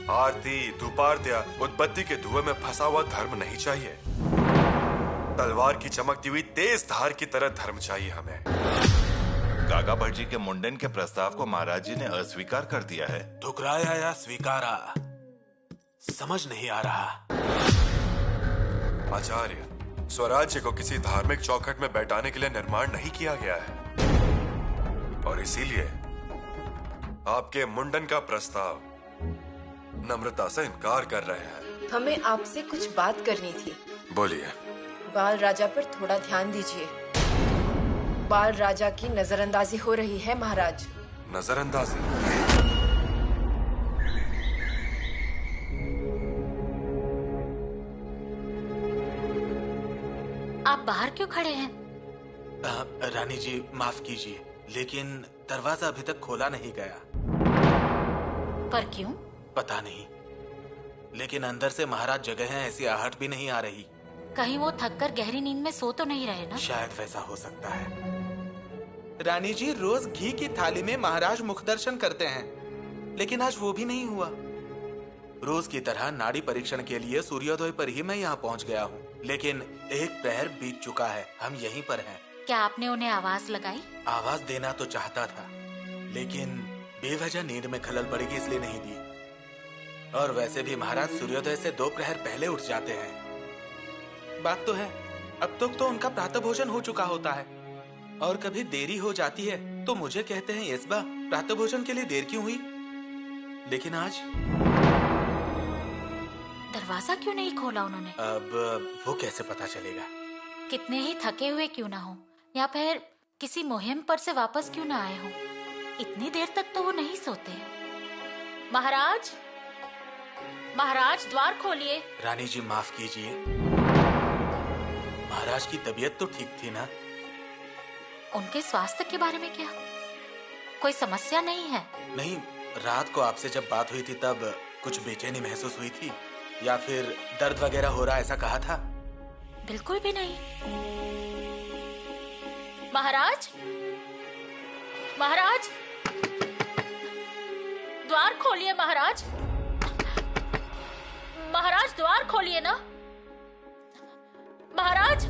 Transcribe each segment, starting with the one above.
आरती, धूपार्त्या, उदबत्ती के धुएं में फंसा हुआ धर्म नहीं चाहिए। तलवार की चमकती हुई तेज धार की तरह धर्म चाहिए हमें। गागा भट्ट जी के मुंडन के प्रस्ताव को महाराज जी ने अस्वीकार कर दिया है। ठुकराया या स्वीकारा समझ नहीं आ रहा। आचार्य, स्वराज्य को किसी धार्मिक चौखट में बैठाने के लिए निर्माण नहीं किया गया है, और इसीलिए आपके मुंडन का प्रस्ताव नम्रता से इनकार कर रहे हैं। हमें आपसे कुछ बात करनी थी। बोलिए। बाल राजा पर थोड़ा ध्यान दीजिए। बाल राजा की नजरअंदाजी हो रही है महाराज। नजरअंदाजी? आप बाहर क्यों खड़े हैं? रानी जी माफ कीजिए, लेकिन दरवाजा अभी तक खोला नहीं गया। पर क्यों? पता नहीं, लेकिन अंदर से महाराज जगह हैं ऐसी आहट भी नहीं आ रही। कहीं वो थककर गहरी नींद में सो तो नहीं रहे ना? शायद वैसा हो सकता है। रानी जी रोज घी की थाली में महाराज मुख दर्शन करते हैं, लेकिन आज वो भी नहीं हुआ। रोज की तरह नाड़ी परीक्षण के लिए सूर्योदय पर ही मैं यहाँ पहुँच गया हूँ, लेकिन एक प्रहर बीत चुका है। हम यहीं पर हैं। क्या आपने उन्हें आवाज लगाई? आवाज देना तो चाहता था, लेकिन बेवजह नींद में खलल पड़ेगी इसलिए नहीं दी। और वैसे भी महाराज सूर्योदय से 2 प्रहर पहले उठ जाते हैं। बात तो है, अब तक तो उनका प्रातः भोजन हो चुका होता है, और कभी देरी हो जाती है तो मुझे कहते हैं यस्बा प्रातः भोजन के लिए देर क्यों हुई। लेकिन आज दरवाजा क्यों नहीं खोला उन्होंने? अब वो कैसे पता चलेगा? कितने ही थके हुए क्यों ना हो, या फिर किसी मुहिम पर से वापस क्यों ना आए हो, इतनी देर तक तो वो नहीं सोते। महाराज, महाराज द्वार खोलिए। रानी जी माफ कीजिए, महाराज की तबीयत तो ठीक थी ना? उनके स्वास्थ्य के बारे में क्या कोई समस्या नहीं है? नहीं, रात को आपसे जब बात हुई थी तब कुछ बेचैनी महसूस हुई थी, या फिर दर्द वगैरह हो रहा ऐसा कहा था? बिल्कुल भी नहीं। महाराज, महाराज द्वार खोलिए। महाराज, महाराज द्वार खोलिए ना। महाराज।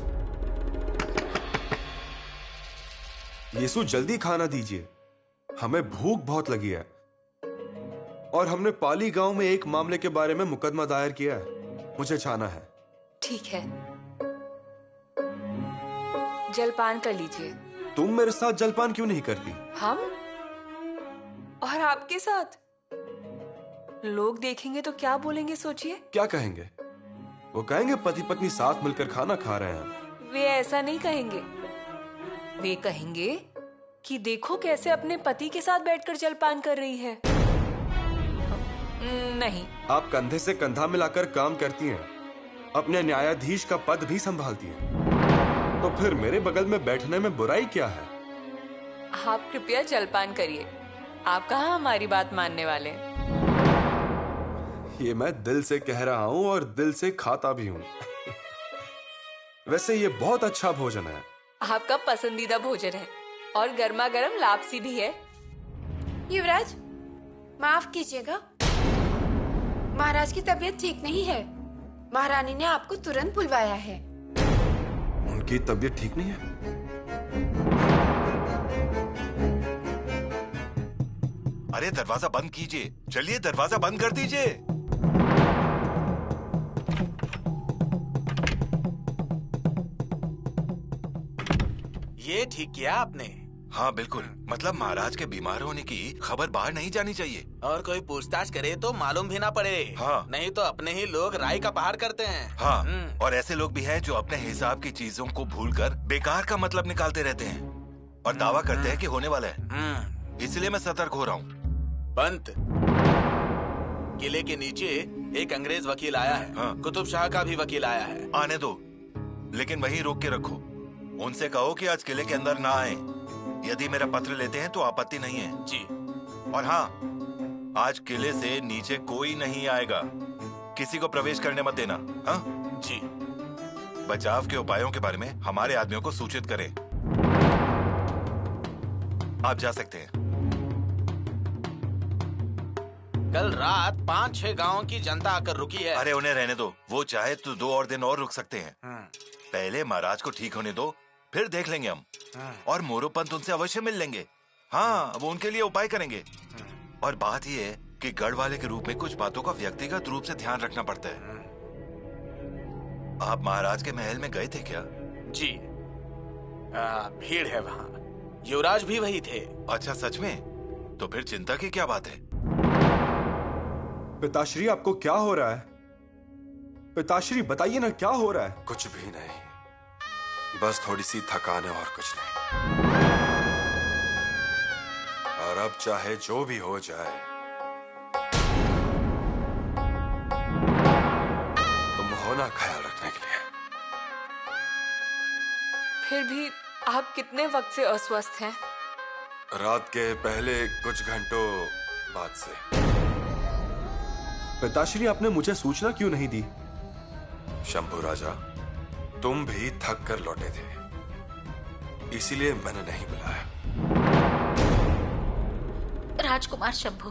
यीशु जल्दी खाना दीजिए, हमें भूख बहुत लगी है, और हमने पाली गांव में एक मामले के बारे में मुकदमा दायर किया है, मुझे जाना है। ठीक है, जलपान कर लीजिए। तुम मेरे साथ जलपान क्यों नहीं करती? हम और आपके साथ? लोग देखेंगे तो क्या बोलेंगे सोचिए। क्या कहेंगे? वो कहेंगे पति पत्नी साथ मिलकर खाना खा रहे हैं। वे ऐसा नहीं कहेंगे, वे कहेंगे कि देखो कैसे अपने पति के साथ बैठकर जलपान कर रही है। नहीं, आप कंधे से कंधा मिलाकर काम करती हैं, अपने न्यायाधीश का पद भी संभालती हैं, तो फिर मेरे बगल में बैठने में बुराई क्या है? आप कृपया जलपान करिए, आप कहाँ हमारी बात मानने वाले हैं। ये मैं दिल से कह रहा हूँ और दिल से खाता भी हूँ। वैसे ये बहुत अच्छा भोजन है। आपका पसंदीदा भोजन है, और गर्मा गर्म लापसी भी है। युवराज, माफ कीजिएगा, महाराज की तबीयत ठीक नहीं है। महारानी ने आपको तुरंत बुलवाया है। उनकी तबीयत ठीक नहीं है? अरे दरवाजा बंद कीजिए, चलिए दरवाजा बंद कर दीजिए। ये ठीक किया आपने। हाँ बिल्कुल, मतलब महाराज के बीमार होने की खबर बाहर नहीं जानी चाहिए। और कोई पूछताछ करे तो मालूम भी ना पड़े। हाँ। नहीं तो अपने ही लोग राय का पहाड़ करते हैं। हाँ, और ऐसे लोग भी हैं जो अपने हिसाब की चीजों को भूलकर बेकार का मतलब निकालते रहते हैं और दावा करते हैं कि होने वाला है। इसलिए मैं सतर्क हो रहा हूँ। पंत, किले के नीचे एक अंग्रेज वकील आया है। हाँ। कुतुब शाह का भी वकील आया है। आने दो, लेकिन वहीं रोक के रखो। उनसे कहो कि आज किले के अंदर ना आए। यदि मेरा पत्र लेते हैं तो आपत्ति नहीं है जी। और हाँ, आज किले से नीचे कोई नहीं आएगा, किसी को प्रवेश करने मत देना। हाँ जी। बचाव के उपायों के बारे में हमारे आदमियों को सूचित करें। आप जा सकते हैं। कल रात 5-6 गांवों की जनता आकर रुकी है। अरे उन्हें रहने दो, वो चाहे तो 2 और दिन और रुक सकते हैं। पहले महाराज को ठीक होने दो, फिर देख लेंगे हम। और मोरोपंत उनसे अवश्य मिल लेंगे। हाँ, वो उनके लिए उपाय करेंगे। और बात ये है कि गढ़ वाले के रूप में कुछ बातों का व्यक्तिगत रूप से ध्यान रखना पड़ता है। आप महाराज के महल में गए थे क्या? जी, भीड़ है वहाँ। युवराज भी वही थे। अच्छा, सच में? तो फिर चिंता की क्या बात है? पिताश्री, आपको क्या हो रहा है? पिताश्री, बताइए ना, क्या हो रहा है? कुछ भी नहीं, बस थोड़ी सी थकान है और कुछ नहीं। और अब चाहे जो भी हो जाए, तुम हो ना ख्याल रखने के लिए। फिर भी आप कितने वक्त से अस्वस्थ हैं? रात के पहले कुछ घंटों बाद से। पिताश्री, आपने मुझे सूचना क्यों नहीं दी? शंभू राजा, तुम भी थक कर लौटे थे, इसीलिए मैंने नहीं बुलाया। राजकुमार शंभू,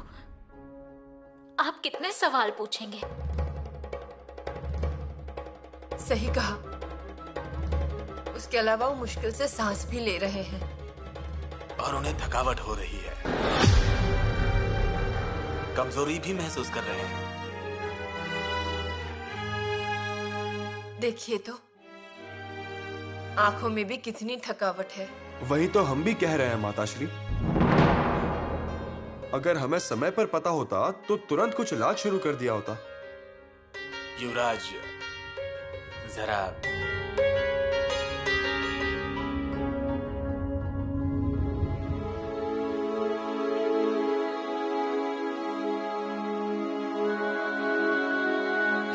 आप कितने सवाल पूछेंगे? सही कहा। उसके अलावा वो मुश्किल से सांस भी ले रहे हैं और उन्हें थकावट हो रही है, कमजोरी भी महसूस कर रहे हैं। देखिए तो, आंखों में भी कितनी थकावट है। वही तो हम भी कह रहे हैं माताश्री। अगर हमें समय पर पता होता तो तुरंत कुछ इलाज शुरू कर दिया होता। युवराज, जरा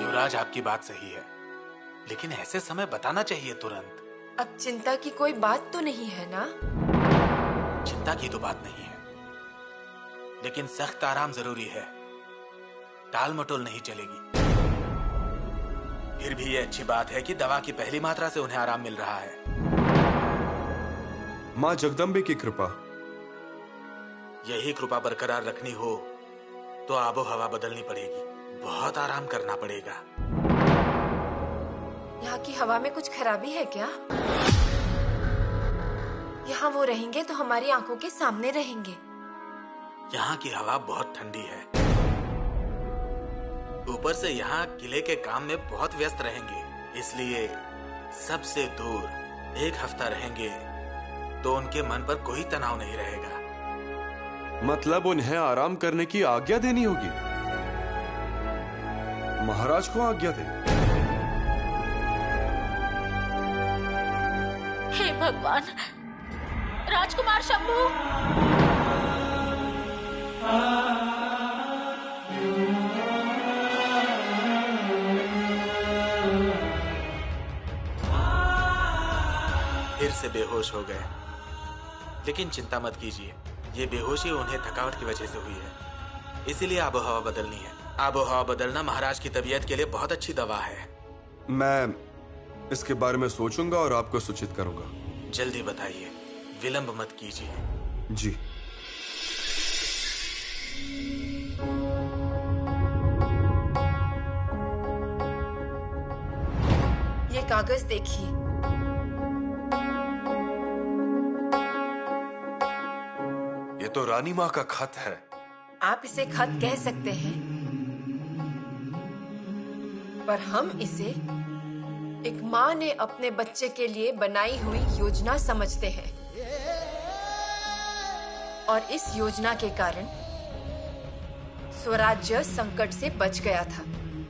युवराज, आपकी बात सही है, लेकिन ऐसे समय बताना चाहिए तुरंत। अब चिंता की कोई बात तो नहीं है ना? चिंता की तो बात नहीं है, लेकिन सख्त आराम जरूरी है। टाल मटोल नहीं चलेगी। फिर भी ये अच्छी बात है कि दवा की पहली मात्रा से उन्हें आराम मिल रहा है। माँ जगदम्बे की कृपा। यही कृपा बरकरार रखनी हो तो आबो हवा बदलनी पड़ेगी, बहुत आराम करना पड़ेगा। यहाँ की हवा में कुछ खराबी है क्या? यहाँ वो रहेंगे तो हमारी आंखों के सामने रहेंगे। यहाँ की हवा बहुत ठंडी है, ऊपर से यहाँ किले के काम में बहुत व्यस्त रहेंगे, इसलिए सबसे दूर 1 हफ्ता रहेंगे तो उनके मन पर कोई तनाव नहीं रहेगा। मतलब उन्हें आराम करने की आज्ञा देनी होगी? महाराज को आज्ञा दे। हे भगवान! राजकुमार शंभू! फिर से बेहोश हो गए, लेकिन चिंता मत कीजिए, ये बेहोशी उन्हें थकावट की वजह से हुई है, इसीलिए आबो हवा बदलनी है। आबो हवा बदलना महाराज की तबीयत के लिए बहुत अच्छी दवा है। मैं इसके बारे में सोचूंगा और आपको सूचित करूंगा। जल्दी बताइए, विलंब मत कीजिए। जी। ये कागज देखिए। ये तो रानी माँ का खत है। आप इसे खत कह सकते हैं, पर हम इसे एक माँ ने अपने बच्चे के लिए बनाई हुई योजना समझते हैं। और इस योजना के कारण स्वराज्य संकट से बच गया था।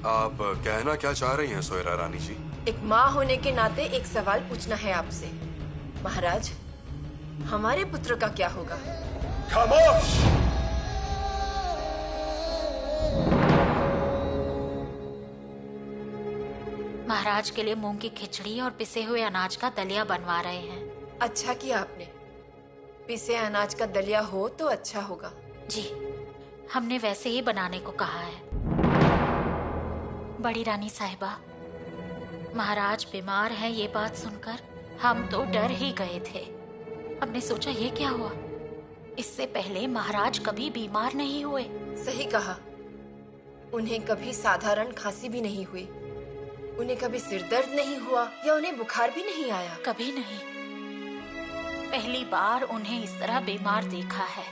आप कहना क्या चाह रही हैं सोयरा रानी जी? एक माँ होने के नाते एक सवाल पूछना है आपसे। महाराज, हमारे पुत्र का क्या होगा? खामोश! महाराज के लिए मूंग की खिचड़ी और पिसे हुए अनाज का दलिया बनवा रहे हैं। अच्छा किया आपने। पिसे अनाज का दलिया हो तो अच्छा होगा। जी, हमने वैसे ही बनाने को कहा है। बड़ी रानी साहिबा, महाराज बीमार हैं, ये बात सुनकर हम तो डर ही गए थे। हमने सोचा ये क्या हुआ, इससे पहले महाराज कभी बीमार नहीं हुए। सही कहा। उन्हें कभी साधारण खांसी भी नहीं हुई, उन्हें कभी सिर दर्द नहीं हुआ या उन्हें बुखार भी नहीं आया। कभी नहीं। पहली बार उन्हें इस तरह बीमार देखा है।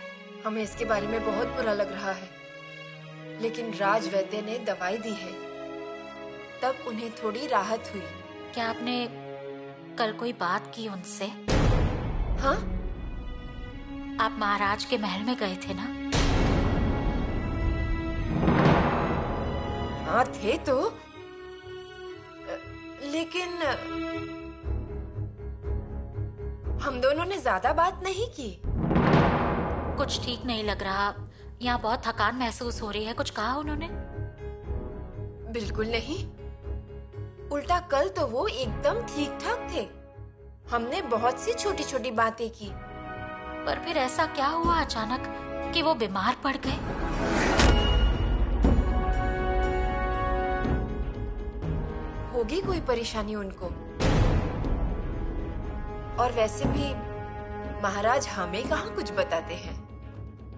हमें इसके बारे में बहुत बुरा लग रहा है, लेकिन राज वैद्य ने दवाई दी है, तब उन्हें थोड़ी राहत हुई। क्या आपने कल कोई बात की उनसे? हाँ, आप महाराज के महल में गए थे ना? हाँ थे तो, लेकिन हम दोनों ने ज्यादा बात नहीं की। कुछ ठीक नहीं लग रहा, यहाँ बहुत थकान महसूस हो रही है। कुछ कहा उन्होंने? बिल्कुल नहीं, उल्टा कल तो वो एकदम ठीक ठाक थे। हमने बहुत सी छोटी छोटी बातें की। पर फिर ऐसा क्या हुआ अचानक कि वो बीमार पड़ गए? होगी कोई परेशानी उनको। और वैसे भी महाराज हमें कहाँ कुछ बताते हैं,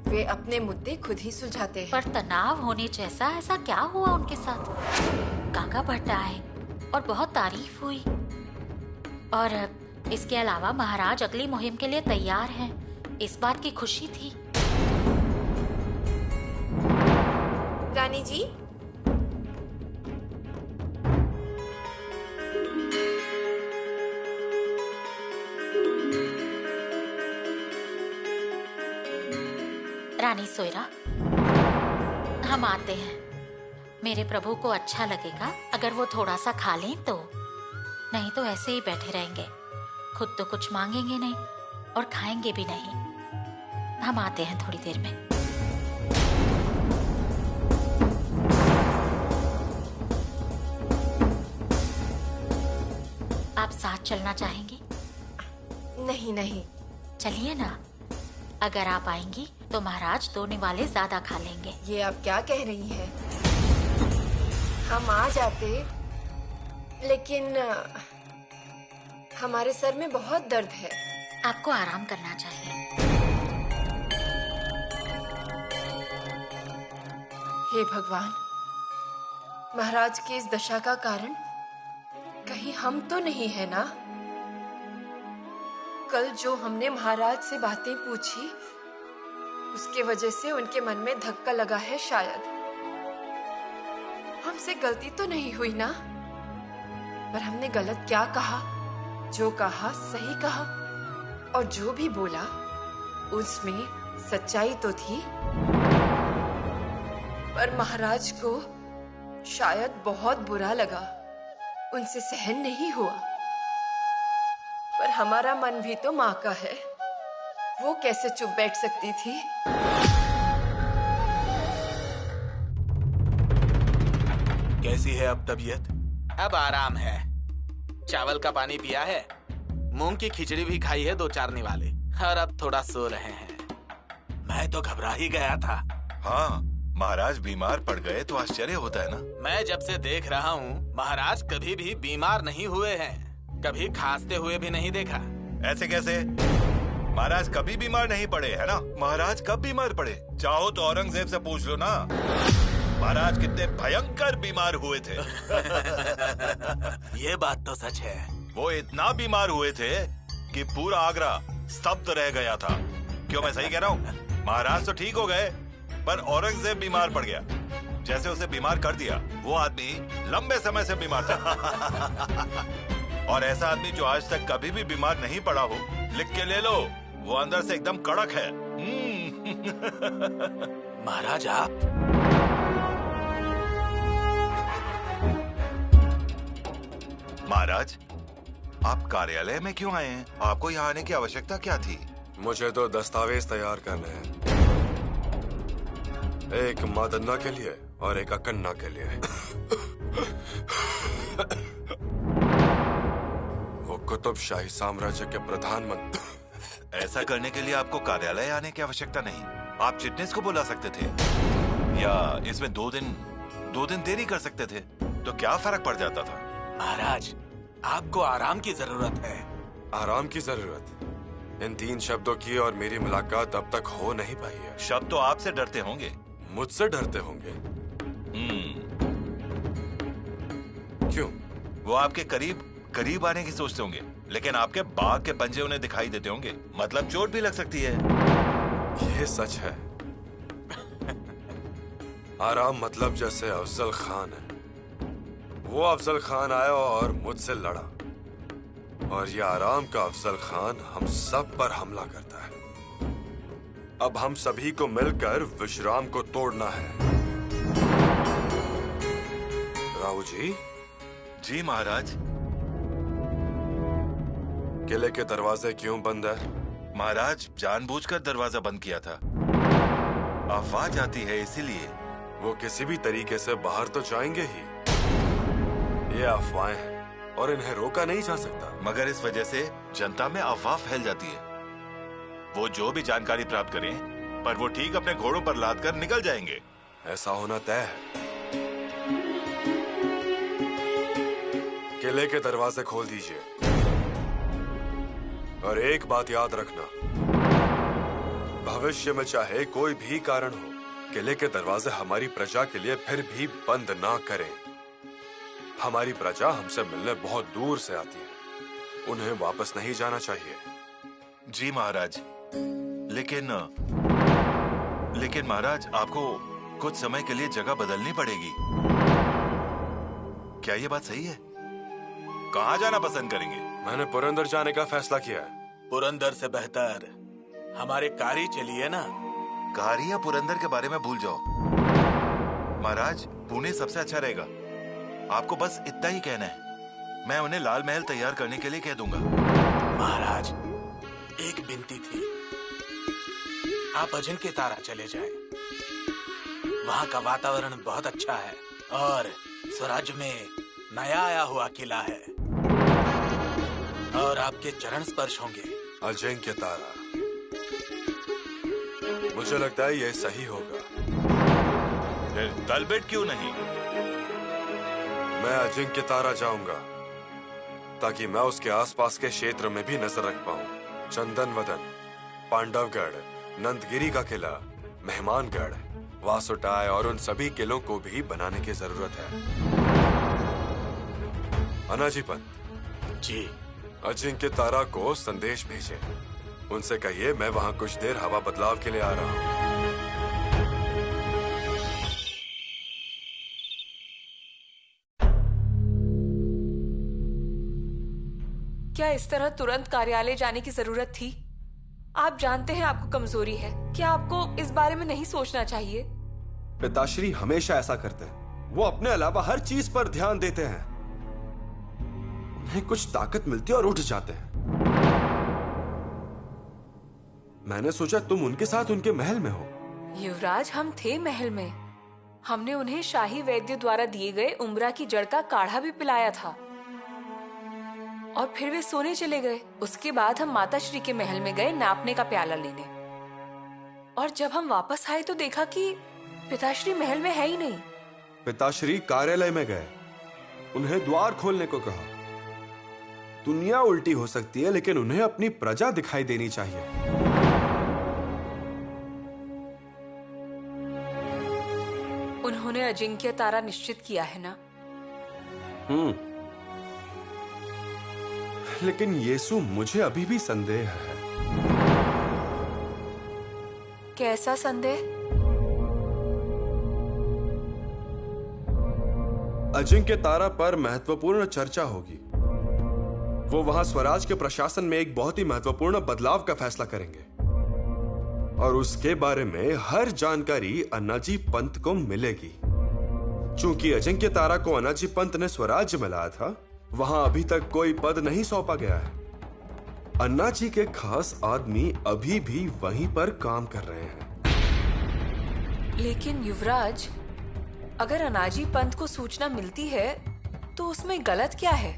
वे अपने मुद्दे खुद ही सुलझाते हैं। पर तनाव होने जैसा ऐसा क्या हुआ उनके साथ? काका भट्टा आए और बहुत तारीफ हुई, और इसके अलावा महाराज अगली मुहिम के लिए तैयार हैं, इस बात की खुशी थी। रानी जी, रानी सोयरा, हम आते हैं। मेरे प्रभु को अच्छा लगेगा अगर वो थोड़ा सा खा लें तो, नहीं तो ऐसे ही बैठे रहेंगे। खुद तो कुछ मांगेंगे नहीं और खाएंगे भी नहीं। हम आते हैं थोड़ी देर में। आप साथ चलना चाहेंगी? नहीं नहीं, चलिए ना। अगर आप आएंगी तो महाराज 2 निवाले ज्यादा खा लेंगे। ये आप क्या कह रही हैं? हम आ जाते, लेकिन हमारे सर में बहुत दर्द है। आपको आराम करना चाहिए। हे भगवान, महाराज की इस दशा का कारण कहीं हम तो नहीं है ना? कल जो हमने महाराज से बातें पूछी, उसके वजह से उनके मन में धक्का लगा है शायद। हमसे गलती तो नहीं हुई ना? पर हमने गलत क्या कहा? जो कहा सही कहा, और जो भी बोला उसमें सच्चाई तो थी। पर महाराज को शायद बहुत बुरा लगा, उनसे सहन नहीं हुआ। पर हमारा मन भी तो माँ का है, वो कैसे चुप बैठ सकती थी? कैसी है अब तबीयत? अब आराम है। चावल का पानी पिया है, मूंग की खिचड़ी भी खाई है 2-4 निवाले, और अब थोड़ा सो रहे हैं। मैं तो घबरा ही गया था। हाँ, महाराज बीमार पड़ गए तो आश्चर्य होता है ना। मैं जब से देख रहा हूँ महाराज कभी भी बीमार नहीं हुए हैं, कभी खांसते हुए भी नहीं देखा। ऐसे कैसे? महाराज कभी बीमार नहीं पड़े, है ना? महाराज कब बीमार पड़े? चाहो तो औरंगजेब से पूछ लो ना, महाराज कितने भयंकर बीमार हुए थे। ये बात तो सच है। वो इतना बीमार हुए थे कि पूरा आगरा स्तब्ध रह गया था। क्यों, मैं सही कह रहा हूँ? महाराज तो ठीक हो गए, पर औरंगजेब बीमार पड़ गया। जैसे उसे बीमार कर दिया, वो आदमी लंबे समय से बीमार था। और ऐसा आदमी जो आज तक कभी भी बीमार नहीं पड़ा हो, लिख के ले लो, वो अंदर से एकदम कड़क है। महाराज आप? महाराज, आप कार्यालय में क्यों आए हैं? आपको यहाँ आने की आवश्यकता क्या थी? मुझे तो दस्तावेज तैयार करने हैं, एक मादन्ना के लिए और एक अकन्ना के लिए। वो कुतुब शाही साम्राज्य के प्रधानमंत्री। ऐसा करने के लिए आपको कार्यालय आने की आवश्यकता नहीं। आप चिटनीस को बुला सकते थे, या इसमें 2 दिन देरी कर सकते थे, तो क्या फर्क पड़ जाता था? महाराज, आपको आराम की जरूरत है। आराम की जरूरत? इन 3 शब्दों की और मेरी मुलाकात अब तक हो नहीं पाई है। शब्द तो आपसे डरते होंगे। मुझसे डरते होंगे? क्यों? वो आपके करीब आने की सोचते होंगे, लेकिन आपके बाघ के पंजे उन्हें दिखाई देते होंगे। मतलब चोट भी लग सकती है। ये सच है। आराम मतलब जैसे अफजल खान है, वो अफजल खान आया और मुझसे लड़ा, और ये आराम का अफजल खान हम सब पर हमला करता है। अब हम सभी को मिलकर विश्राम को तोड़ना है। राव जी। जी महाराज। किले के दरवाजे क्यों बंद है? महाराज, जानबूझकर दरवाजा बंद किया था। आवाज आती है इसीलिए। वो किसी भी तरीके से बाहर तो जाएंगे ही। ये अफवाहें हैं और इन्हें रोका नहीं जा सकता। मगर इस वजह से जनता में अफवाह फैल जाती है। वो जो भी जानकारी प्राप्त करें, पर वो ठीक अपने घोड़ों पर लाद कर निकल जाएंगे। ऐसा होना तय है। किले के दरवाजे खोल दीजिए, और एक बात याद रखना, भविष्य में चाहे कोई भी कारण हो, किले के दरवाजे हमारी प्रजा के लिए फिर भी बंद ना करें। हमारी प्रजा हमसे मिलने बहुत दूर से आती है, उन्हें वापस नहीं जाना चाहिए। जी महाराज, लेकिन महाराज, आपको कुछ समय के लिए जगह बदलनी पड़ेगी। क्या ये बात सही है? कहाँ जाना पसंद करेंगे? मैंने पुरंदर जाने का फैसला किया है। पुरंदर से बेहतर हमारे कारी चलिए ना। कारी या पुरंदर के बारे में भूल जाओ महाराज, पुणे सबसे अच्छा रहेगा। आपको बस इतना ही कहना है, मैं उन्हें लाल महल तैयार करने के लिए कह दूंगा। महाराज, एक विनती थी, आप अजिंक्य तारा चले जाएं। वहाँ का वातावरण बहुत अच्छा है और स्वराज्य में नया आया हुआ किला है, और आपके चरण स्पर्श होंगे। अजिंक्य तारा, मुझे लगता है ये सही होगा। तलबेट क्यों नहीं? मैं अजिंक्य तारा जाऊंगा ताकि मैं उसके आसपास के क्षेत्र में भी नजर रख पाऊं। चंदन वदन, पांडवगढ़, नंदगिरी का किला, मेहमानगढ़, वासुटाय और उन सभी किलों को भी बनाने की जरूरत है। अनाजी पंत जी। अजिंक्य तारा को संदेश भेजे, उनसे कहिए मैं वहां कुछ देर हवा बदलाव के लिए आ रहा हूं। क्या इस तरह तुरंत कार्यालय जाने की जरूरत थी? आप जानते हैं आपको कमजोरी है, क्या आपको इस बारे में नहीं सोचना चाहिए? पिताश्री हमेशा ऐसा करते हैं, वो अपने अलावा हर चीज पर ध्यान देते हैं। उन्हें कुछ ताकत मिलती है और उठ जाते हैं। मैंने सोचा तुम उनके साथ उनके महल में हो। युवराज, हम थे महल में। हमने उन्हें शाही वैद्य द्वारा दिए गए उम्रा की जड़ का काढ़ा भी पिलाया था, और फिर वे सोने चले गए। उसके बाद हम माता श्री के महल में गए नापने का प्याला लेने, और जब हम वापस आए तो देखा कि पिताश्री महल में है ही नहीं। पिताश्री कार्यालय में गए, उन्हें द्वार खोलने को कहा। दुनिया उल्टी हो सकती है, लेकिन उन्हें अपनी प्रजा दिखाई देनी चाहिए। उन्होंने अजिंक्य तारा निश्चित किया है ना? लेकिन यीशु, मुझे अभी भी संदेह है। कैसा संदेह? अजिंक्य तारा पर महत्वपूर्ण चर्चा होगी। वो वहां स्वराज के प्रशासन में एक बहुत ही महत्वपूर्ण बदलाव का फैसला करेंगे, और उसके बारे में हर जानकारी अन्नाजी पंत को मिलेगी। चूंकि अजिंक्य तारा को अन्नाजी पंत ने स्वराज्य में लाया था, वहां अभी तक कोई पद नहीं सौंपा गया है। अन्नाजी के खास आदमी अभी भी वहीं पर काम कर रहे हैं। लेकिन युवराज, अगर अनाजी पंत को सूचना मिलती है तो उसमें गलत क्या है?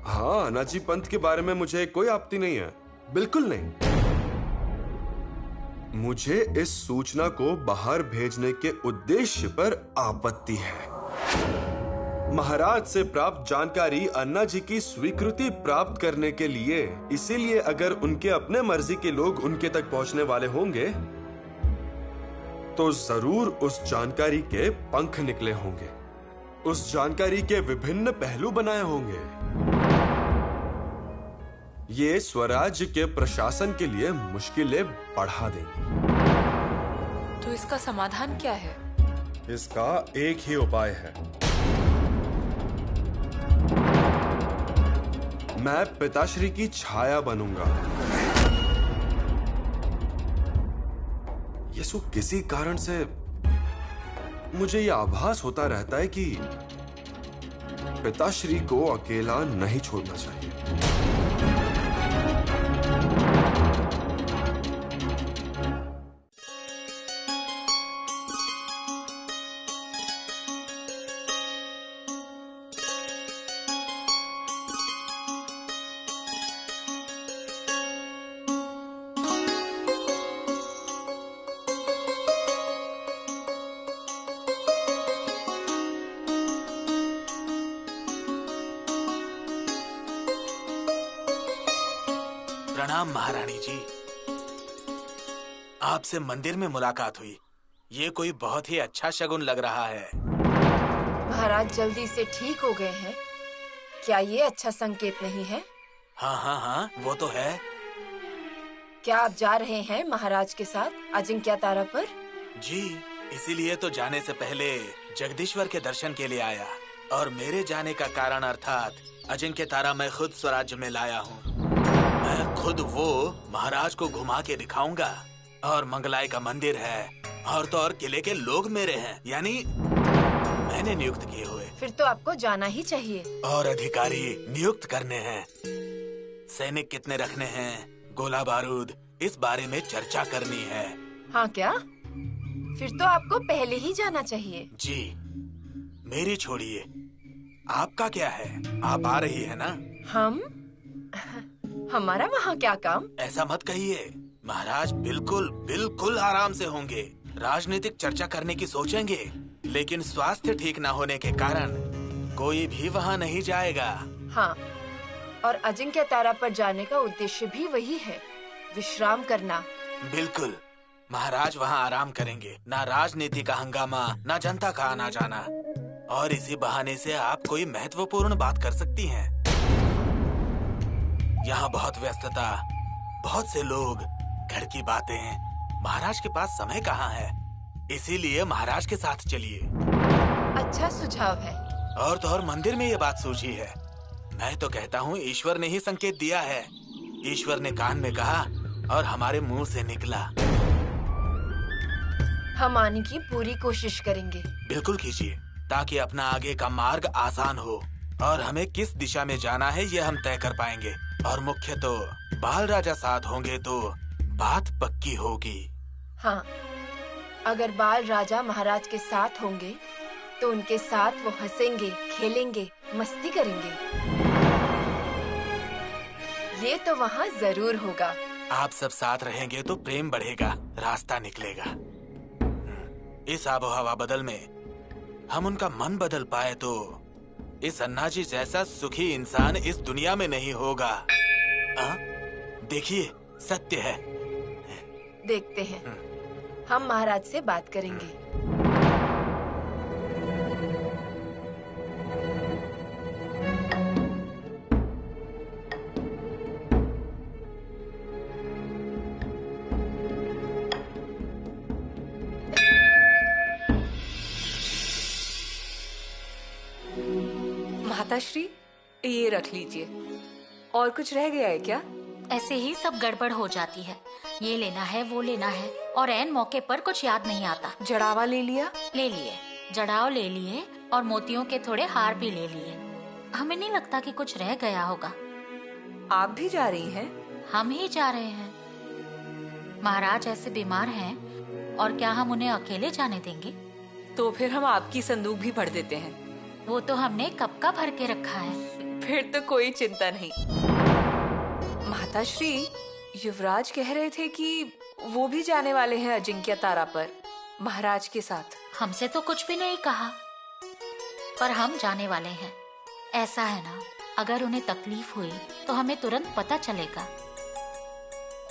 हाँ, अन्नाजी पंत के बारे में मुझे कोई आपत्ति नहीं है, बिल्कुल नहीं। मुझे इस सूचना को बाहर भेजने के उद्देश्य पर आपत्ति है। महाराज से प्राप्त जानकारी अन्ना जी की स्वीकृति प्राप्त करने के लिए, इसीलिए अगर उनके अपने मर्जी के लोग उनके तक पहुंचने वाले होंगे तो जरूर उस जानकारी के पंख निकले होंगे, उस जानकारी के विभिन्न पहलू बनाए होंगे। ये स्वराज्य के प्रशासन के लिए मुश्किलें बढ़ा देंगी। तो इसका समाधान क्या है? इसका एक ही उपाय है। मैं पिताश्री की छाया बनूंगा। यसु, किसी कारण से मुझे यह आभास होता रहता है कि पिताश्री को अकेला नहीं छोड़ना चाहिए। प्रणाम महारानी जी, आपसे मंदिर में मुलाकात हुई। ये कोई बहुत ही अच्छा शगुन लग रहा है। महाराज जल्दी से ठीक हो गए हैं, क्या ये अच्छा संकेत नहीं है? हाँ हाँ हाँ, वो तो है। क्या आप जा रहे हैं महाराज के साथ अजिंक्य तारा पर? जी, इसीलिए तो जाने से पहले जगदीश्वर के दर्शन के लिए आया। और मेरे जाने का कारण अर्थात अजिंक्य तारा मैं खुद स्वराज्य में लाया हूँ। मैं खुद वो महाराज को घुमा के दिखाऊंगा। और मंगलाई का मंदिर है, और तो और किले के लोग मेरे हैं, यानी मैंने नियुक्त किए हुए। फिर तो आपको जाना ही चाहिए। और अधिकारी नियुक्त करने हैं। सैनिक कितने रखने हैं, गोला बारूद, इस बारे में चर्चा करनी है। हाँ क्या? फिर तो आपको पहले ही जाना चाहिए। जी, मेरी छोड़िए, आपका क्या है? आप आ रही है ना? हमारा वहाँ क्या काम? ऐसा मत कहिए। महाराज बिल्कुल बिल्कुल आराम से होंगे। राजनीतिक चर्चा करने की सोचेंगे, लेकिन स्वास्थ्य ठीक न होने के कारण कोई भी वहाँ नहीं जाएगा। हाँ, और अजिंक्य तारा पर जाने का उद्देश्य भी वही है, विश्राम करना। बिल्कुल, महाराज वहाँ आराम करेंगे। ना राजनीति का हंगामा, ना जनता का आना जाना। और इसी बहाने से आप कोई महत्वपूर्ण बात कर सकती हैं। यहाँ बहुत व्यस्तता, बहुत से लोग, घर की बातें, महाराज के पास समय कहाँ है। इसीलिए महाराज के साथ चलिए। अच्छा सुझाव है। और तो और मंदिर में ये बात सूझी है। मैं तो कहता हूँ ईश्वर ने ही संकेत दिया है। ईश्वर ने कान में कहा और हमारे मुंह से निकला। हम आने की पूरी कोशिश करेंगे। बिल्कुल कीजिए, ताकि अपना आगे का मार्ग आसान हो और हमें किस दिशा में जाना है ये हम तय कर पाएंगे। और मुख्य तो बाल राजा साथ होंगे तो बात पक्की होगी। हाँ, अगर बाल राजा महाराज के साथ होंगे तो उनके साथ वो हंसेंगे, खेलेंगे, मस्ती करेंगे। ये तो वहाँ जरूर होगा। आप सब साथ रहेंगे तो प्रेम बढ़ेगा, रास्ता निकलेगा। इस आबोहवा बदल में हम उनका मन बदल पाए तो इस अन्ना जी जैसा सुखी इंसान इस दुनिया में नहीं होगा। देखिए, सत्य है। देखते हैं, हम महाराज से बात करेंगे। माताश्री, ये रख लीजिए। और कुछ रह गया है क्या? ऐसे ही सब गड़बड़ हो जाती है। ये लेना है, वो लेना है, और ऐन मौके पर कुछ याद नहीं आता। जड़ावा ले लिया? ले लिए, जड़ाव ले लिए और मोतियों के थोड़े हार भी ले लिए। हमें नहीं लगता कि कुछ रह गया होगा। आप भी जा रही हैं? हम ही जा रहे हैं। महाराज ऐसे बीमार हैं और क्या हम उन्हें अकेले जाने देंगे? तो फिर हम आपकी संदूक भी भर देते हैं। वो तो हमने कब का भर के रखा है। फिर तो कोई चिंता नहीं। माताश्री, युवराज कह रहे थे कि वो भी जाने वाले हैं अजिंक्य तारा पर महाराज के साथ। हमसे तो कुछ भी नहीं कहा, पर हम जाने वाले हैं। ऐसा है ना, अगर उन्हें तकलीफ हुई तो हमें तुरंत पता चलेगा।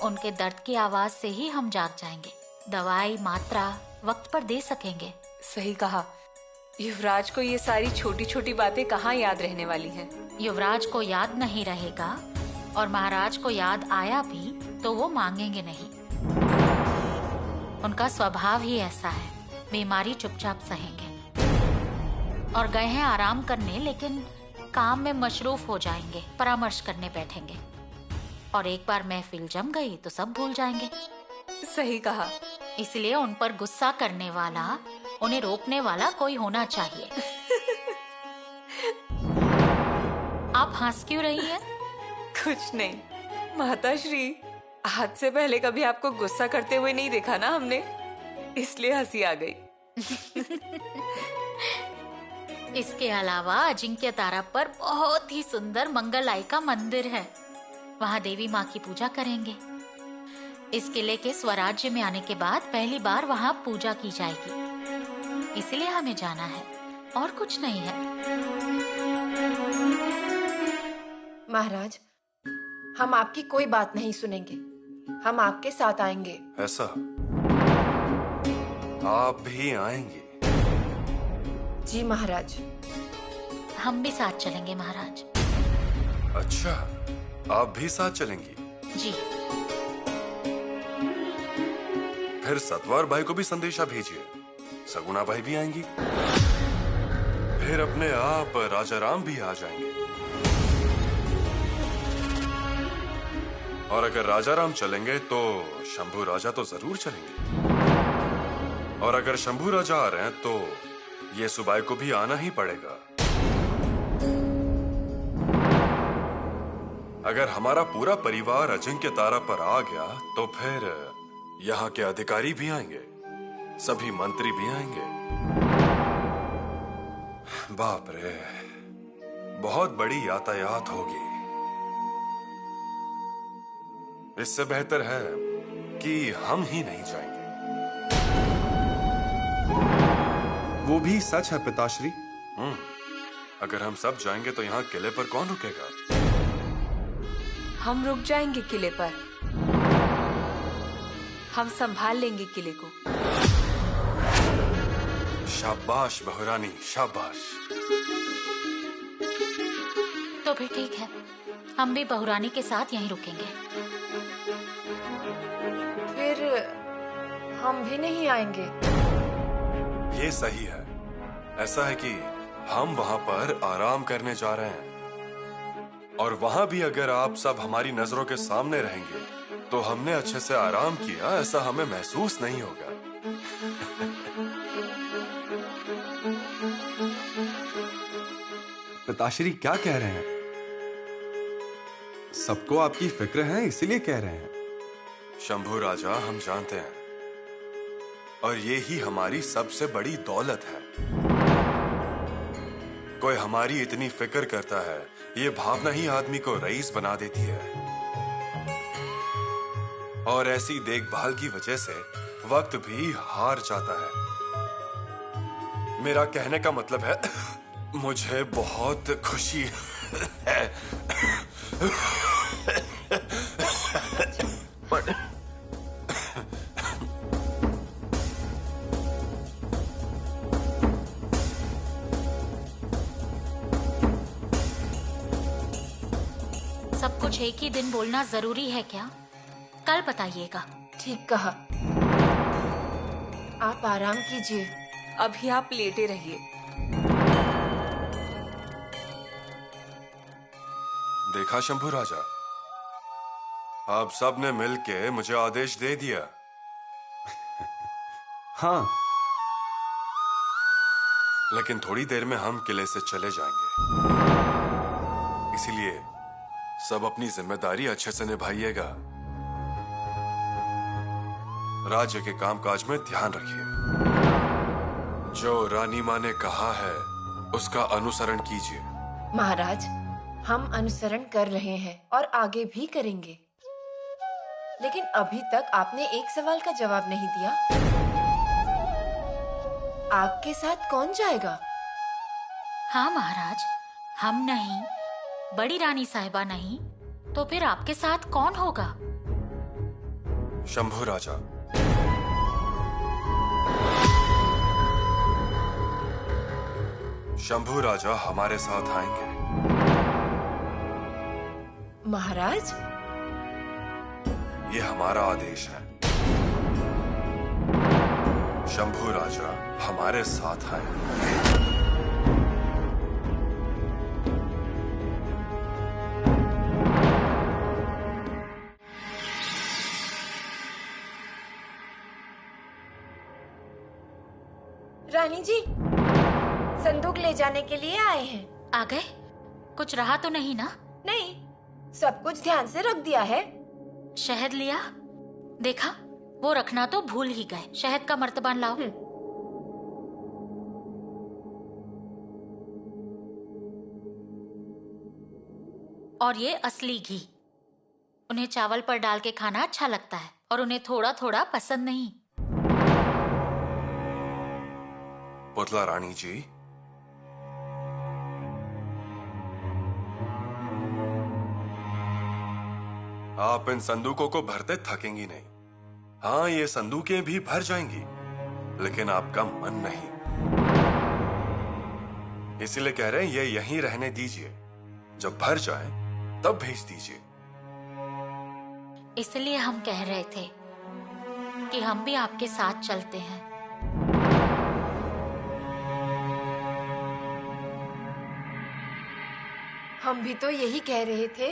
उनके दर्द की आवाज से ही हम जाग जाएंगे। दवाई, मात्रा वक्त पर दे सकेंगे। सही कहा। युवराज को ये सारी छोटी छोटी बातें कहाँ याद रहने वाली हैं। युवराज को याद नहीं रहेगा और महाराज को याद आया भी तो वो मांगेंगे नहीं। उनका स्वभाव ही ऐसा है, बीमारी चुपचाप सहेंगे। और गए हैं आराम करने, लेकिन काम में मशरूफ हो जाएंगे, परामर्श करने बैठेंगे। और एक बार महफिल जम गई तो सब भूल जाएंगे। सही कहा। इसलिए उन पर गुस्सा करने वाला, उन्हें रोकने वाला कोई होना चाहिए। आप हंस क्यों रही हैं? कुछ नहीं माताश्री, आज से पहले कभी आपको गुस्सा करते हुए नहीं देखा ना हमने, इसलिए हंसी आ गई। इसके अलावा अजिंक्य तारा पर बहुत ही सुंदर मंगलायिका मंदिर है। वहाँ देवी माँ की पूजा करेंगे। इस किले के स्वराज्य में आने के बाद पहली बार वहाँ पूजा की जाएगी, इसलिए हमें जाना है और कुछ नहीं है। महाराज, हम आपकी कोई बात नहीं सुनेंगे, हम आपके साथ आएंगे। ऐसा? आप भी आएंगे? जी महाराज। हम भी साथ चलेंगे महाराज। अच्छा, आप भी साथ चलेंगी? जी। फिर सतवार भाई को भी संदेशा भेजिए, सगुना भाई भी आएंगी। फिर अपने आप राजा राम भी आ जाएंगे। और अगर राजा राम चलेंगे तो शंभू राजा तो जरूर चलेंगे। और अगर शंभू राजा आ रहे हैं तो ये सुबाई को भी आना ही पड़ेगा। अगर हमारा पूरा परिवार अजिंक्य तारा पर आ गया तो फिर यहाँ के अधिकारी भी आएंगे, सभी मंत्री भी आएंगे। बाप रे, बहुत बड़ी यातायात होगी। इससे बेहतर है कि हम ही नहीं जाएंगे। वो भी सच है पिताश्री। अगर हम सब जाएंगे तो यहाँ किले पर कौन रुकेगा? हम रुक जाएंगे किले पर, हम संभाल लेंगे किले को। शाबाश बहुरानी, शाबाश। तो फिर ठीक है, हम भी बहुरानी के साथ यहीं रुकेंगे। फिर हम भी नहीं आएंगे। ये सही है। ऐसा है कि हम वहां पर आराम करने जा रहे हैं, और वहां भी अगर आप सब हमारी नजरों के सामने रहेंगे तो हमने अच्छे से आराम किया ऐसा हमें महसूस नहीं होगा। पिताश्री क्या कह रहे हैं? सबको आपकी फिक्र है इसीलिए कह रहे हैं। शंभू राजा, हम जानते हैं, और ये ही हमारी सबसे बड़ी दौलत है। कोई हमारी इतनी फिक्र करता है, ये भावना ही आदमी को रईस बना देती है। और ऐसी देखभाल की वजह से वक्त भी हार जाता है। मेरा कहने का मतलब है मुझे बहुत खुशी है। सब कुछ एक ही दिन बोलना जरूरी है क्या? कल बताइएगा। ठीक कहा। आप आराम कीजिए, अभी आप लेटे रहिए। देखा शंभू राजा, आप सब ने मिलके मुझे आदेश दे दिया। हाँ, लेकिन थोड़ी देर में हम किले से चले जाएंगे, इसीलिए सब अपनी जिम्मेदारी अच्छे से निभाइएगा। राज्य के कामकाज में ध्यान रखिए। जो रानी माँ ने कहा है उसका अनुसरण कीजिए। महाराज, हम अनुसरण कर रहे हैं और आगे भी करेंगे, लेकिन अभी तक आपने एक सवाल का जवाब नहीं दिया। आपके साथ कौन जाएगा? हाँ महाराज, हम नहीं, बड़ी रानी साहिबा नहीं, तो फिर आपके साथ कौन होगा? शंभू राजा, शंभू राजा हमारे साथ आएंगे। महाराज, ये हमारा आदेश है। शंभू राजा हमारे साथ आए। रानी जी, संदूक ले जाने के लिए आए हैं। आ गए? कुछ रहा तो नहीं ना? नहीं, सब कुछ ध्यान से रख दिया है। शहद लिया? देखा, वो रखना तो भूल ही गए। शहद का मर्तबान लाओ। और ये असली घी। उन्हें चावल पर डाल के खाना अच्छा लगता है और उन्हें थोड़ा थोड़ा पसंद नहीं। पुतला रानी जी, आप इन संदूकों को भरते थकेंगी नहीं। हाँ, ये संदूकें भी भर जाएंगी, लेकिन आपका मन नहीं। इसीलिए कह रहे हैं ये यहीं रहने दीजिए। जब भर जाए तब भेज दीजिए। इसलिए हम कह रहे थे कि हम भी आपके साथ चलते हैं। हम भी तो यही कह रहे थे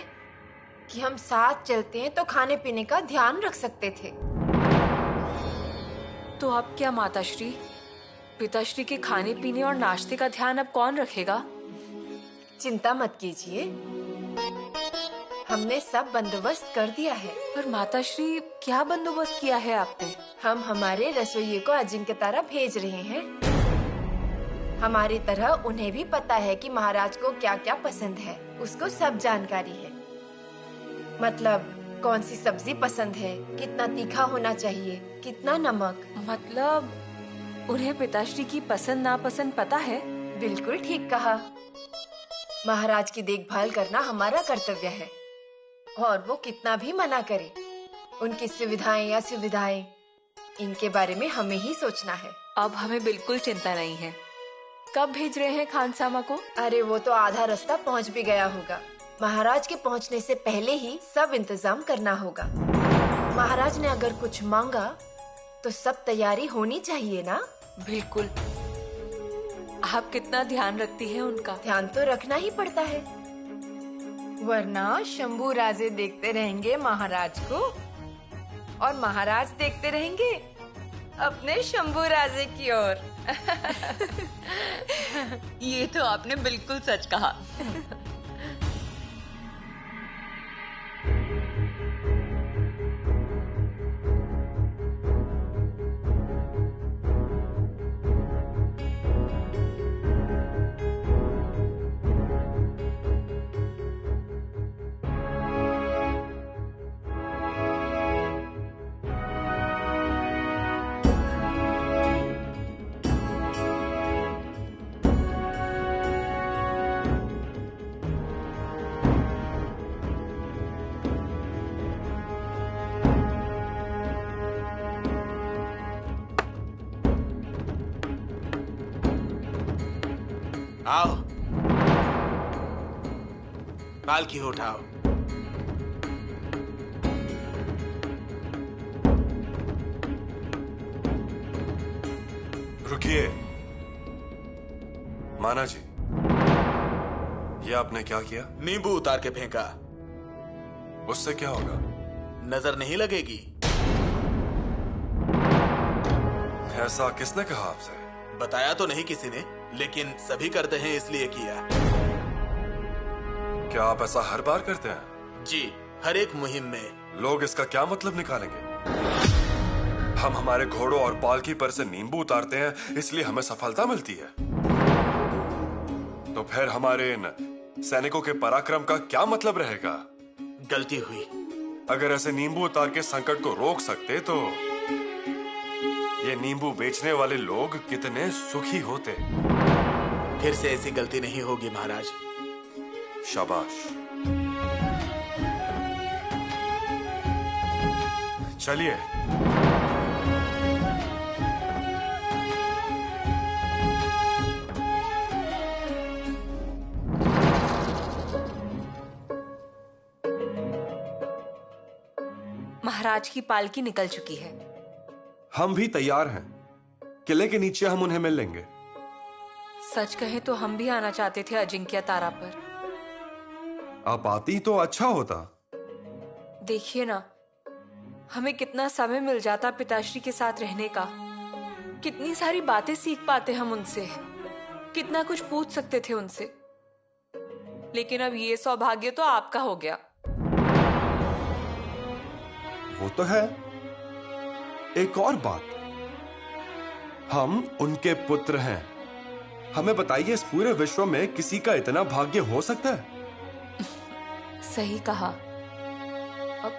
कि हम साथ चलते हैं तो खाने पीने का ध्यान रख सकते थे। तो अब क्या माताश्री, पिताश्री के खाने पीने और नाश्ते का ध्यान अब कौन रखेगा? चिंता मत कीजिए, हमने सब बंदोबस्त कर दिया है। पर माताश्री, क्या बंदोबस्त किया है आपने? हम हमारे रसोइये को अजिंक्य तारा भेज रहे हैं। हमारी तरह उन्हें भी पता है कि महाराज को क्या क्या पसंद है। उसको सब जानकारी है। मतलब कौन सी सब्जी पसंद है, कितना तीखा होना चाहिए, कितना नमक। मतलब उन्हें पिताश्री की पसंद नापसंद पता है? बिल्कुल ठीक कहा। महाराज की देखभाल करना हमारा कर्तव्य है, और वो कितना भी मना करे, उनकी सुविधाएं या असुविधाएं, इनके बारे में हमें ही सोचना है। अब हमें बिल्कुल चिंता नहीं है। कब भेज रहे हैं खानसामा को? अरे वो तो आधा रास्ता पहुंच भी गया होगा। महाराज के पहुंचने से पहले ही सब इंतजाम करना होगा। महाराज ने अगर कुछ मांगा तो सब तैयारी होनी चाहिए ना? बिल्कुल। आप कितना ध्यान रखती हैं उनका? ध्यान तो रखना ही पड़ता है, वरना शंभू राजे देखते रहेंगे महाराज को और महाराज देखते रहेंगे अपने शंभू राजे की ओर। ये तो आपने बिल्कुल सच कहा। आओ, पालकी उठाओ। रुकिए माना जी, ये आपने क्या किया? नींबू उतार के फेंका। उससे क्या होगा? नजर नहीं लगेगी। ऐसा किसने कहा आपसे? बताया तो नहीं किसी ने, लेकिन सभी करते हैं इसलिए किया। क्या आप ऐसा हर बार करते हैं? जी, हर एक मुहिम में। लोग इसका क्या मतलब निकालेंगे? हम हमारे घोड़ों और पालकी पर से नींबू उतारते हैं इसलिए हमें सफलता मिलती है, तो फिर हमारे इन सैनिकों के पराक्रम का क्या मतलब रहेगा? गलती हुई। अगर ऐसे नींबू उतार के संकट को रोक सकते तो ये नींबू बेचने वाले लोग कितने सुखी होते। फिर से ऐसी गलती नहीं होगी महाराज। शाबाश। चलिए, महाराज की पालकी निकल चुकी है। हम भी तैयार हैं। किले के नीचे हम उन्हें मिल लेंगे। सच कहें तो हम भी आना चाहते थे अजिंक्य तारा पर। आप आती तो अच्छा होता। देखिए ना, हमें कितना समय मिल जाता पिताश्री के साथ रहने का। कितनी सारी बातें सीख पाते हम उनसे, कितना कुछ पूछ सकते थे उनसे। लेकिन अब ये सौभाग्य तो आपका हो गया। वो तो है। एक और बात, हम उनके पुत्र हैं। हमें बताइए, इस पूरे विश्व में किसी का इतना भाग्य हो सकता है? सही कहा। अब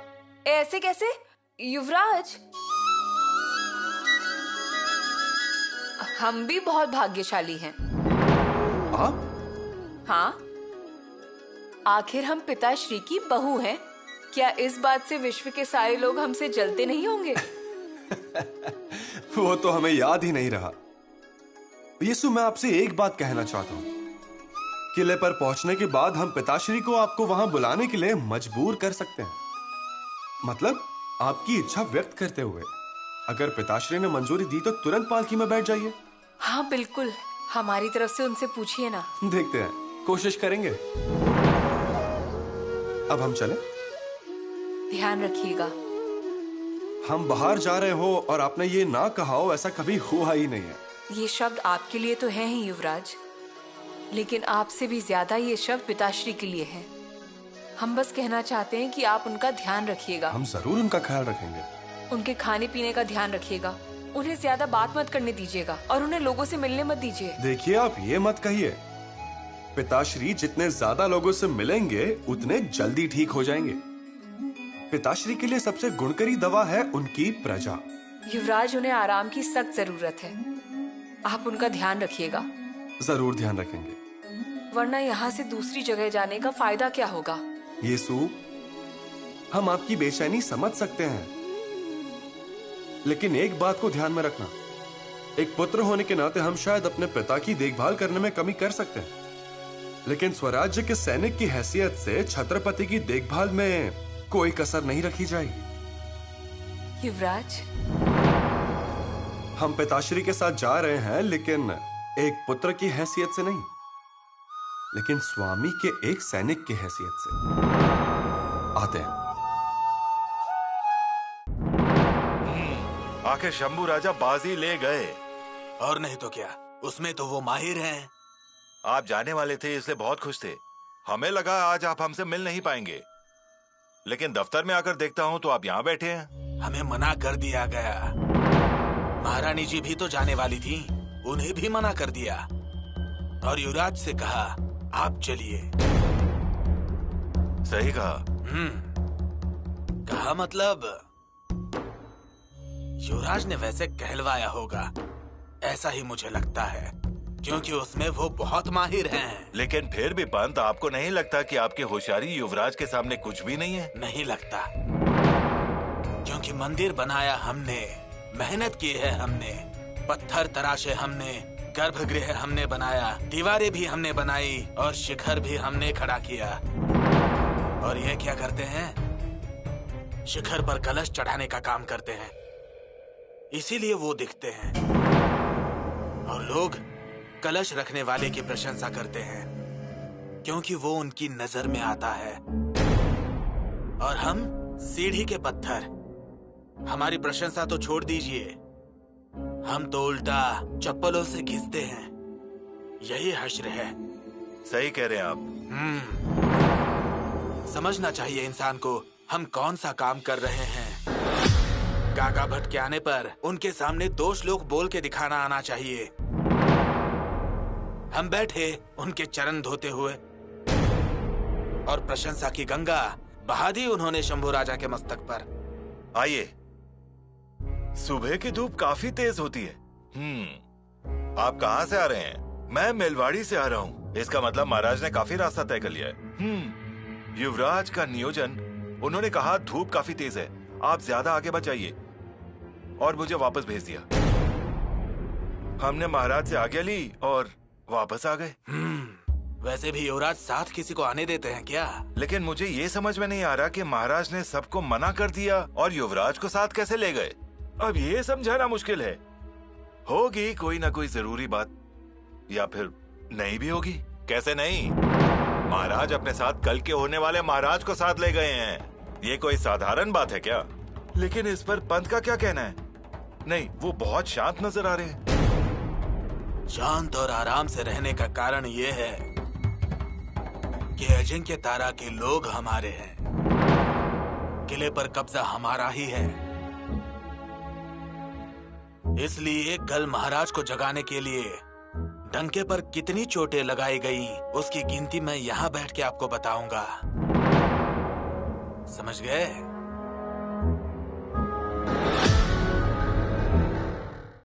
ऐसे कैसे युवराज? हम भी बहुत भाग्यशाली हैं। आप? हाँ, आखिर हम पिताश्री की बहू हैं। क्या इस बात से विश्व के सारे लोग हमसे जलते नहीं होंगे? वो तो हमें याद ही नहीं रहा। यीशु, मैं आपसे एक बात कहना चाहता हूं। किले पर पहुंचने के बाद हम पिताश्री को आपको वहां बुलाने के लिए मजबूर कर सकते हैं। मतलब आपकी इच्छा व्यक्त करते हुए। अगर पिताश्री ने मंजूरी दी तो तुरंत पालकी में बैठ जाइए। हाँ बिल्कुल, हमारी तरफ से उनसे पूछिए ना। देखते हैं, कोशिश करेंगे। अब हम चलें? ध्यान रखिएगा। हम बाहर जा रहे हो और आपने ये ना कहा हो, ऐसा कभी हुआ ही नहीं है। ये शब्द आपके लिए तो है ही युवराज, लेकिन आपसे भी ज्यादा ये शब्द पिताश्री के लिए है। हम बस कहना चाहते हैं कि आप उनका ध्यान रखिएगा। हम जरूर उनका ख्याल रखेंगे। उनके खाने पीने का ध्यान रखिएगा। उन्हें ज्यादा बात मत करने दीजिएगा और उन्हें लोगों से मिलने मत दीजिए। देखिए, आप ये मत कहिए। पिताश्री जितने ज्यादा लोगों से मिलेंगे उतने जल्दी ठीक हो जाएंगे। पिताश्री के लिए सबसे गुणकारी दवा है उनकी प्रजा। युवराज, उन्हें आराम की सख्त जरूरत है। आप उनका ध्यान रखिएगा। जरूर ध्यान रखेंगे। वरना यहाँ से दूसरी जगह जाने का फायदा क्या होगा? यीशु, हम आपकी बेचैनी समझ सकते हैं, लेकिन एक बात को ध्यान में रखना। एक पुत्र होने के नाते हम शायद अपने पिता की देखभाल करने में कमी कर सकते हैं, लेकिन स्वराज्य के सैनिक की हैसियत से छत्रपति की देखभाल में कोई कसर नहीं रखी जाएगी। युवराज, हम पिताश्री के साथ जा रहे हैं, लेकिन एक पुत्र की हैसियत से नहीं, लेकिन स्वामी के एक सैनिक की हैसियत से। आते हैं। आखिर शंभू राजा बाजी ले गए। और नहीं तो क्या, उसमें तो वो माहिर हैं। आप जाने वाले थे इसलिए बहुत खुश थे। हमें लगा आज आप हमसे मिल नहीं पाएंगे, लेकिन दफ्तर में आकर देखता हूँ तो आप यहाँ बैठे हैं। हमें मना कर दिया गया। महारानी जी भी तो जाने वाली थी, उन्हें भी मना कर दिया और युवराज से कहा आप चलिए। सही कहा। कहा मतलब युवराज ने वैसे कहलवाया होगा, ऐसा ही मुझे लगता है, क्योंकि उसमें वो बहुत माहिर हैं। लेकिन फिर भी पंत, आपको नहीं लगता कि आपकी होशियारी युवराज के सामने कुछ भी नहीं है? नहीं लगता, क्योंकि मंदिर बनाया हमने, मेहनत की है हमने, पत्थर तराशे हमने, गर्भगृह हमने बनाया, दीवारें भी हमने बनाई और शिखर भी हमने खड़ा किया। और ये क्या करते हैं? शिखर पर कलश चढ़ाने का काम करते हैं, इसीलिए वो दिखते हैं और लोग कलश रखने वाले की प्रशंसा करते हैं, क्योंकि वो उनकी नजर में आता है। और हम सीढ़ी के पत्थर, हमारी प्रशंसा तो छोड़ दीजिए, हम तो उल्टा चप्पलों से घिसते हैं। यही हश्र है। सही कह रहे हैं आप। समझना चाहिए इंसान को हम कौन सा काम कर रहे हैं। काका भट्ट के आने पर उनके सामने 2 श्लोक बोल के दिखाना आना चाहिए। हम बैठे उनके चरण धोते हुए और प्रशंसा की गंगा बहा दी उन्होंने शंभू राजा के मस्तक पर। आइए, सुबह की धूप काफी तेज होती है। आप कहाँ से आ रहे हैं? मैं मेलवाड़ी से आ रहा हूँ। इसका मतलब महाराज ने काफी रास्ता तय कर लिया है। युवराज का नियोजन, उन्होंने कहा धूप काफी तेज है, आप ज्यादा आगे मत जाइए, और मुझे वापस भेज दिया। हमने महाराज से आज्ञा ली और वापस आ गए। वैसे भी युवराज साथ किसी को आने देते हैं क्या? लेकिन मुझे ये समझ में नहीं आ रहा कि महाराज ने सबको मना कर दिया और युवराज को साथ कैसे ले गए। अब ये समझाना मुश्किल है। होगी कोई ना कोई जरूरी बात, या फिर नहीं भी होगी। कैसे नहीं? महाराज अपने साथ कल के होने वाले महाराज को साथ ले गए हैं। ये कोई साधारण बात है क्या? लेकिन इस पर पंत का क्या कहना है? नहीं, वो बहुत शांत नजर आ रहे हैं। शांत और आराम से रहने का कारण ये है कि अजिंक्य तारा के लोग हमारे हैं। किले पर कब्जा हमारा ही है। इसलिए कल महाराज को जगाने के लिए डंके पर कितनी चोटें लगाई गई, उसकी गिनती मैं यहाँ बैठ के आपको बताऊंगा। समझ गए?